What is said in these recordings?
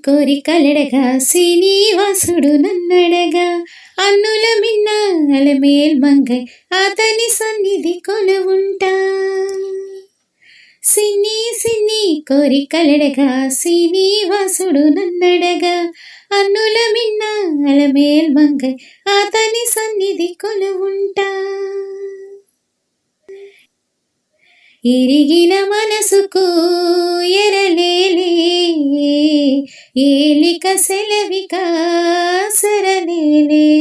కోరికలడగా శ్రీనివాసుడు నన్నడగా అన్నుల మిన్న అలమేల్ మంగై అతని సన్నిధి కొలువుంటా. సిన్ని సిన్ని కోరికలడగా శ్రీనివాసుడు నన్నడగా అన్నుల మిన్న అలమేల్ మంగై అతని సన్నిధి కొలువుంటా. ఇరిగిన మనసుకు ఎరలేలే ఏలిక సెలవిక సరలేలే.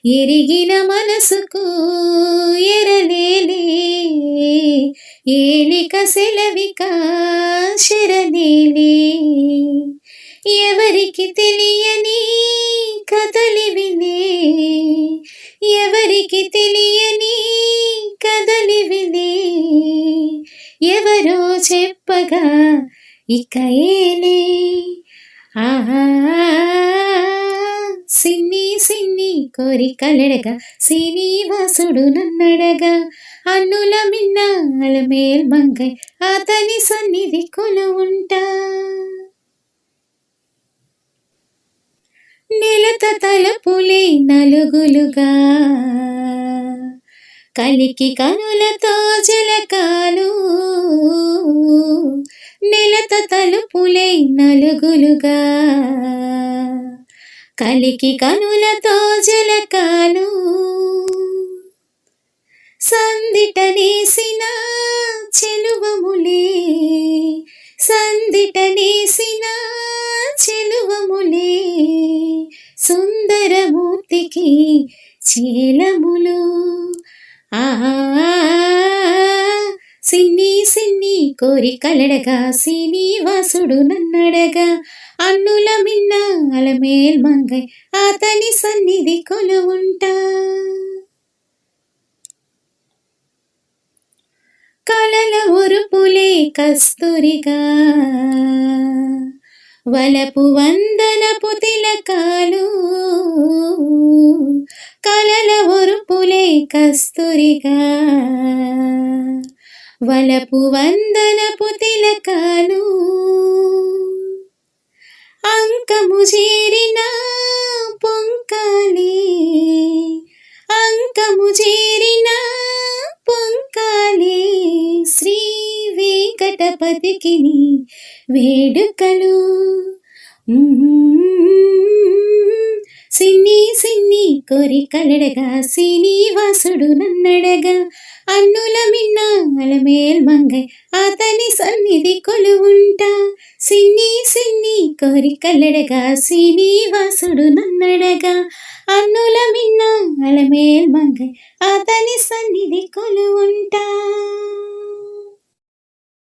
ఎరిగిన మనసుకు ఎరలేలే ఏలిక సెలవిక శరలేలే. ఎవరికి తెలియని కదలివిలే ఎవరికి తెలియని కదలివిలే. ఎవరో చెప్పగా ఇక ఏలే. ఆహా సిన్ని సిన్ని కోరికలడగా శ్రీనివాసుడు నన్నడగా అన్నుల మిన్న అలమేల్ మంగై అతని సన్నిధి కొలువుంటా. నెలత తలపులే నలుగులుగా కలికి కనులతో జలకాలు. నెలత తలుపులే నలుగులుగా కలికి కనులతో జలకాలు. సందిట నేసిన చెలువములే సందిట నేసిన చెలువములే సుందరమూర్తికి చేలములు. ఆహా సిన్ని సిన్ని కోరికలడగా శ్రీనివాసుడు నన్నడగా అన్నుల మిన్న అలమేల్ మంగై అతని సన్నిధి కొలువుంటా. కలల ఒరుపులే కస్తూరిగా వలపు వందనపు తిలకాలు. కలల ఒరుపులే కస్తూరిగా వలపు వందనపు తిలకాలు. అంకము చేరిన పొంకాలి అంకము చేరిన పొంకాలి. శ్రీ వెంకటపతికి వేడుకలు. సిన్ని సిన్ని కోరికలడగా శ్రీనివాసుడు నన్నడగా అన్నుల మిన్న అలమేల్ మంగై అతని సన్నిధి కొలువుంటా. సిన్ని సిన్ని కోరికలడగా శ్రీనివాసుడు నన్నడగా అన్నుల మిన్న అలమేల్ మంగై అతని సన్నిధి కొలువుంటా.